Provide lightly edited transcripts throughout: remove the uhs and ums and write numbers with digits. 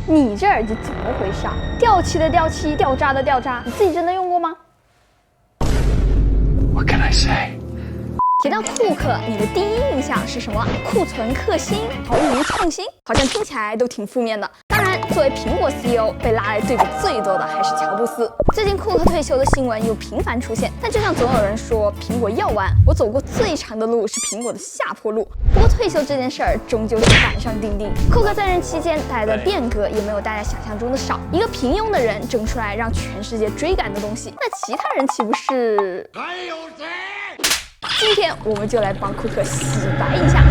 你这耳机怎么回事啊？掉漆的掉漆，掉渣的掉渣，你自己真的用过吗 ？What can I say？ 提到库克，你的第一印象是什么？库存克星，毫无创新，好像听起来都挺负面的。当然，作为苹果 CEO， 被拉来对比最多的还是乔布斯。最近库克退休的新闻又频繁出现，但就像总有人说，苹果要完，我走过最长的路是苹果的下坡路。不过退休这件事儿终究是板上钉钉。库克在任期间带来的变革也没有大家想象中的少。一个平庸的人整出来让全世界追赶的东西，那其他人岂不是？还有谁？今天我们就来帮库克洗白一下。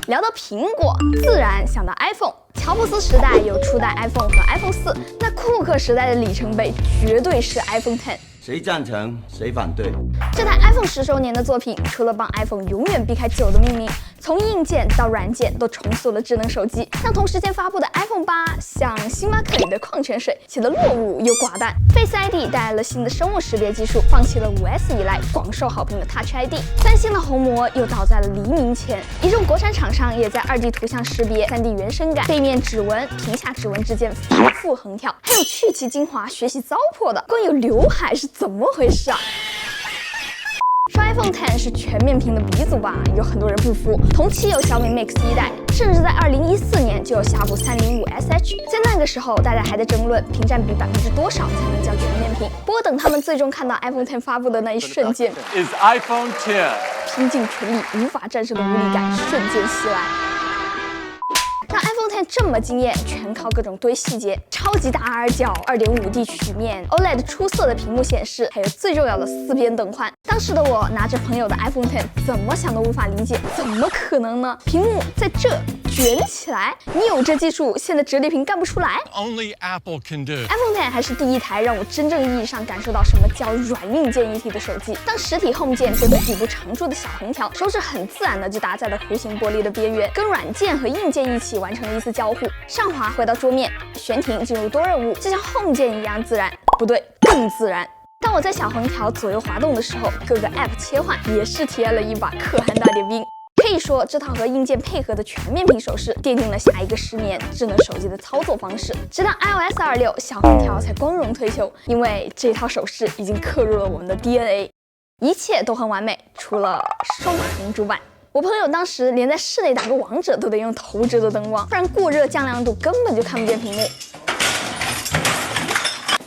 聊到苹果，自然想到 iPhone。乔布斯时代有初代 iPhone 和 iPhone 4，那库克时代的里程碑绝对是 iPhone X。谁赞成谁反对？这台 iPhone 10周年的作品，除了帮 iPhone 永远避开旧的命名，从硬件到软件都重塑了智能手机。像同时间发布的 iPhone 8，像星巴克里的矿泉水，写得落伍又寡淡。Face ID 带来了新的生物识别技术，放弃了5S 以来广受好评的 Touch ID。三星的红魔又倒在了黎明前，一众国产厂商也在2D 图像识别、3D 原生感、背面指纹、屏下指纹之间反复横跳，还有去其精华学习糟粕的，光有刘海是怎么回事啊？说 iPhone X 是全面屏的鼻祖吧，有很多人不服。同期有小米 Mix 1代，甚至在2014年就有下部305SH。在那个时候，大家还在争论屏占比多少才能叫全面屏。不过等他们最终看到 iPhone X 发布的那一瞬间 ，Is iPhone X 拼尽全力无法战胜的无力感瞬间袭来。让 iPhone X 这么惊艳，全靠各种堆细节，超级大耳角、2.5D 曲面、OLED 出色的屏幕显示，还有最重要的4边灯宽。当时的我拿着朋友的 iPhone X， 怎么想都无法理解，怎么可能呢？屏幕在这卷起来，你有这技术，现在折叠屏干不出来。Only Apple can do. iPhone X 还是第一台让我真正意义上感受到什么叫软硬件一体的手机。当实体 Home 键变成底部常驻的小横条，手指很自然的就搭在了弧形玻璃的边缘，跟软件和硬件一起完成了一次交互。上滑回到桌面，悬停进入多任务，就像 Home 键一样自然，不对，更自然。当我在小横条左右滑动的时候，各个 App 切换也是体验了一把可汗大点兵。可以说，这套和硬件配合的全面屏手势，奠定了下一个10年智能手机的操作方式。直到 iOS 26，小横条才光荣退休，因为这套手势已经刻入了我们的 DNA。一切都很完美，除了双横主板。我朋友当时连在室内打个王者都得用头遮的灯光，不然过热降亮度根本就看不见屏幕。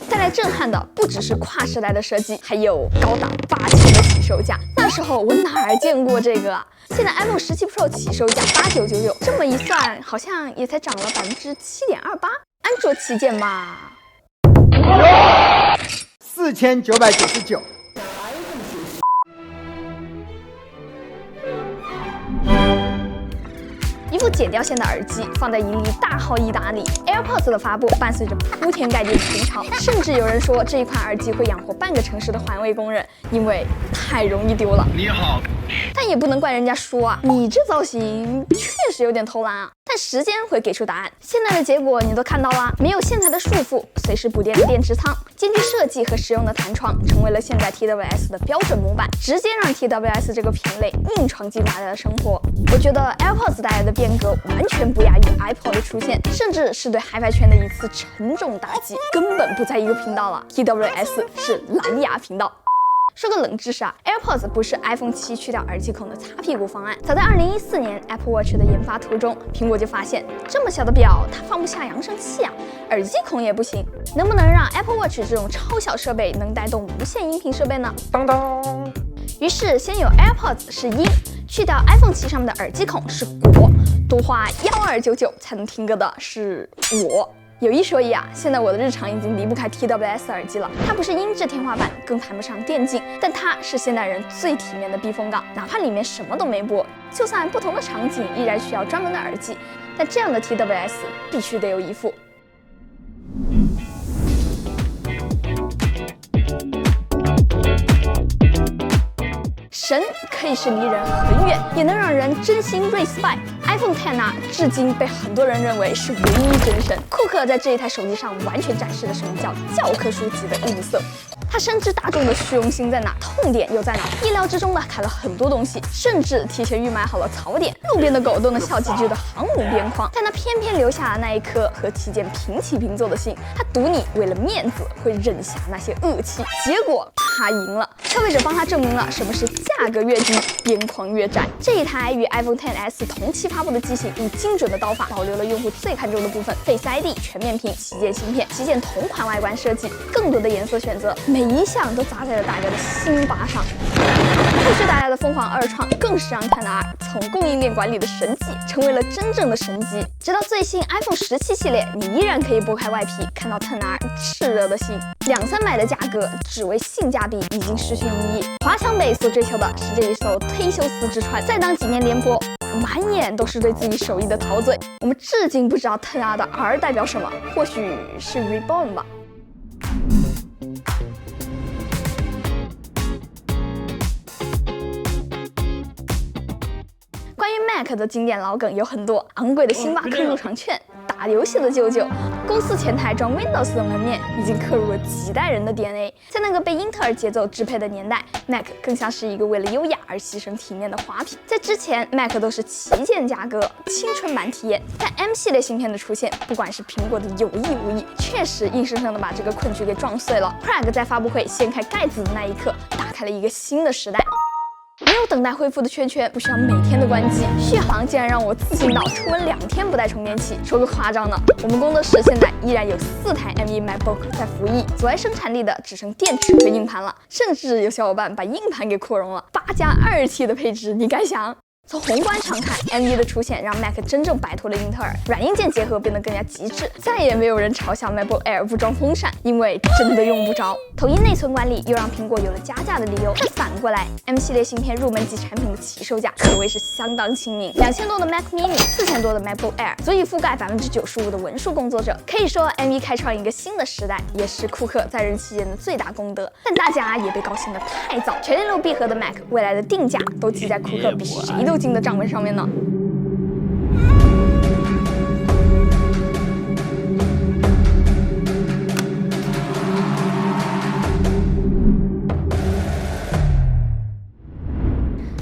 带来震撼的不只是跨时代的设计，还有高达8000的起售价。那时候我哪儿见过这个啊？现在 iPhone 17 Pro 起售价8999，这么一算，好像也才涨了7.28%。安卓旗舰嘛，4999。一副剪掉线的耳机放在营里大号一打理 ，AirPods 的发布伴随着铺天盖地的群嘲，甚至有人说这一款耳机会养活半个城市的环卫工人，因为太容易丢了。你好，但也不能怪人家说啊，你这造型确实有点偷懒啊。但时间会给出答案，现在的结果你都看到了，没有线材的束缚，随时补电的电池仓，坚定设计和实用的弹窗，成为了现在 TWS 的标准模板，直接让 TWS 这个品类硬闯进大家的生活。我觉得 AirPods 带来的变革完全不亚于 iPod 的出现，甚至是对 HiFi 圈的一次沉重打击，根本不在一个频道了。TWS 是蓝牙频道。说个冷知识啊 ，AirPods 不是 iPhone 7去掉耳机孔的擦屁股方案。早在2014年 Apple Watch 的研发途中，苹果就发现这么小的表它放不下扬声器啊，耳机孔也不行，能不能让 Apple Watch 这种超小设备能带动无线音频设备呢？当当。于是先有 AirPods 是音，去掉 iPhone 7上面的耳机孔是果，多花1299才能听歌的是我。有一说一啊，现在我的日常已经离不开 TWS 耳机了。它不是音质天花板，更谈不上电竞，但它是现代人最体面的避风港。哪怕里面什么都没播，就算不同的场景依然需要专门的耳机，但这样的 TWS 必须得有一副。神可以是离人很远，也能让人真心 respect。iPhone XR 至今被很多人认为是唯一真神。库克在这一台手机上完全展示了什么叫教科书级的吝啬。他深知大众的虚荣心在哪，痛点又在哪，意料之中的开了很多东西，甚至提前预买好了槽点，路边的狗都能笑几句的航母边框，但他偏偏留下了那一颗和旗舰平起平坐的心。他赌你为了面子会忍下那些恶气，结果他赢了。消费者帮他证明了什么是价格越低，边框越窄。这一台与 iPhone XS 同期发布的机型，以精准的刀法保留了用户最看重的部分 ，Face ID 全面屏、旗舰芯片、旗舰同款外观设计，更多的颜色选择，每一项都砸在了大家的心巴上。后续带来的疯狂二创，更是让XR从供应链管理的神器成为了真正的神机。直到最新 iPhone 17系列，你依然可以剥开外皮，看到XR炽热的心。200-300的价格，只为性价比，已经失去意义。华强北所追求的是这一艘忒修斯之船，再当几年连播，满眼都是对自己手艺的陶醉。我们至今不知道XR的 R 代表什么，或许是 Reborn 吧。关于 Mac 的经典老梗有很多，昂贵的星巴克入场券、打游戏的舅舅、公司前台装 Windows 的门面，已经刻入了几代人的 DNA。在那个被英特尔节奏支配的年代， Mac 更像是一个为了优雅而牺牲体面的花瓶。在之前 ，Mac 都是旗舰价格、青春版体验，但 M 系列芯片的出现，不管是苹果的有意无意，确实硬生生的把这个困局给撞碎了。Craig 在发布会掀开盖子的那一刻，打开了一个新的时代。没有等待恢复的圈圈，不需要每天的关机。续航竟然让我自信到出门2天不带充电器，说个夸张的，我们工作室现在依然有4台 M1 MacBook 在服役，阻碍生产力的只剩电池和硬盘了，甚至有小伙伴把硬盘给扩容了，8+2T 的配置，你敢想？从宏观上看 ，M1 的出现让 Mac 真正摆脱了英特尔，软硬件结合变得更加极致，再也没有人嘲笑 MacBook Air 不装风扇，因为真的用不着。统一内存管理又让苹果有了加价的理由。但反过来 ，M 系列芯片入门级产品的起售价可谓是相当亲民，2000多的 Mac Mini，4000多的 MacBook Air，足以覆盖95%的文书工作者。可以说 M1 开创一个新的时代，也是库克在任期间的最大功德。但大家也别高兴得太早，全链路闭合的 Mac 未来的定价都记在库克比谁都精的账本上面呢。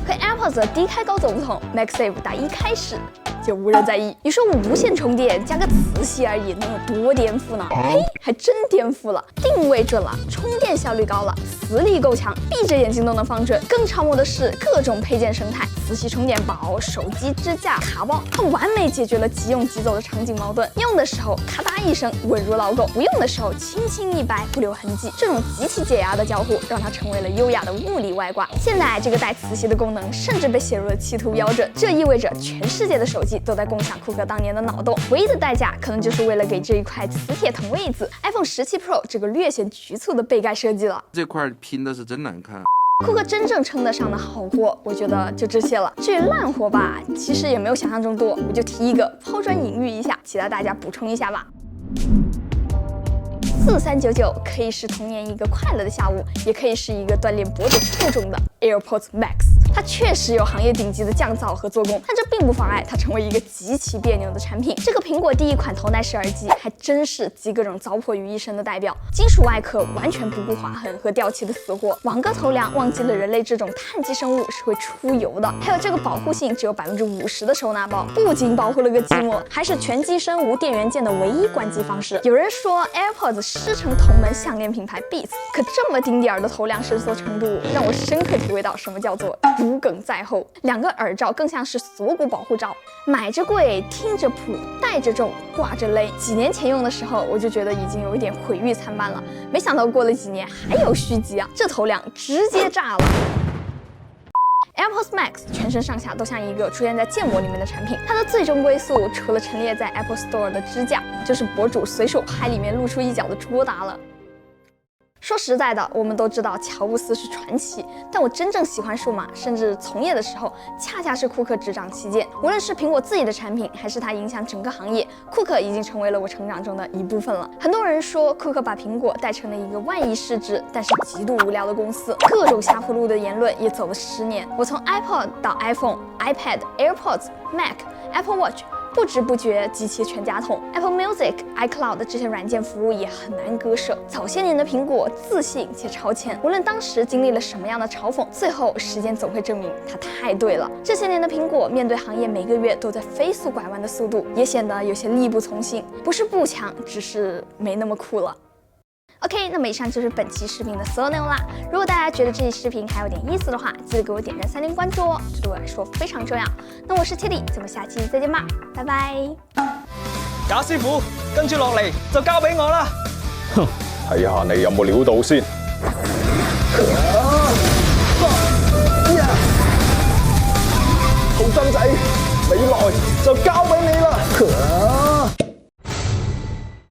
和 AirPods 的低开高走不同 ，MagSafe 打一开始就无人在意。你说我无线充电加个磁吸而已，能有多颠覆呢？嘿，还真颠覆了！定位准了，充电效率高了，磁力够强，闭着眼睛都能放准。更超模的是各种配件生态，磁吸充电宝、手机支架、卡包，它完美解决了即用即走的场景矛盾。用的时候咔嗒一声稳如老狗，不用的时候轻轻一掰不留痕迹。这种极其解压的交互，让它成为了优雅的物理外挂。现在这个带磁吸的功能甚至被写入了企图标准，这意味着全世界的手机都在共享库克当年的脑洞，唯一的代价可能就是为了给这一块磁铁腾位子 ，iPhone 17 Pro 这个略显局促的背盖设计了。这块拼的是真难看。库克真正称得上的好货，我觉得就这些了。至于烂货吧，其实也没有想象中多，我就提一个抛砖引玉一下，其他大家补充一下吧。4399可以是童年一个快乐的下午，也可以是一个锻炼脖子负重的 AirPods Max。它确实有行业顶级的降噪和做工，但这并不妨碍它成为一个极其别扭的产品。这个苹果第一款头戴式耳机，还真是集各种糟粕于一身的代表。金属外壳完全不顾划痕和掉漆的死活，网格头梁忘记了人类这种碳基生物是会出油的。还有这个保护性只有50%的收纳包，不仅保护了个寂寞，还是全机身无电源键的唯一关机方式。有人说 AirPods 师承同门项链品牌 Beats， 可这么丁点儿的头梁伸缩程度，让我深刻体会到什么叫做如鲠在后。2个耳罩更像是锁骨保护罩，买着贵，听着普，戴着重，挂着勒。几年前用的时候，我就觉得已经有一点毁誉参半了，没想到过了几年还有续集啊！这头梁直接炸了。AirPods Max 全身上下都像一个出现在建模里面的产品，它的最终归宿除了陈列在 Apple Store 的支架，就是博主随手拍里面露出一角的桌搭了。说实在的，我们都知道乔布斯是传奇，但我真正喜欢数码，甚至从业的时候，恰恰是库克执掌期间。无论是苹果自己的产品，还是他影响整个行业，库克已经成为了我成长中的一部分了。很多人说库克把苹果带成了一个万亿市值，但是极度无聊的公司，各种下坡路的言论也走了10年。我从 iPod 到 iPhone、iPad、AirPods、Mac、Apple Watch。不知不觉集齐全家桶 ，Apple Music、iCloud 这些软件服务也很难割舍。早些年的苹果自信且超前，无论当时经历了什么样的嘲讽，最后时间总会证明它太对了。这些年的苹果面对行业每个月都在飞速拐弯的速度，也显得有些力不从心。不是不强，只是没那么酷了。OK， 那么以上就是本期视频的所有内容啦。如果大家觉得这期视频还有点意思的话，记得给我点赞、3连关注哦，这对我来说非常重要。那我是 Tilly， 咱们下期再见吧，拜拜。賈師傅，跟住落嚟就交俾我啦。哼，睇下你有冇料到先。兔針仔，你來就交俾你啦。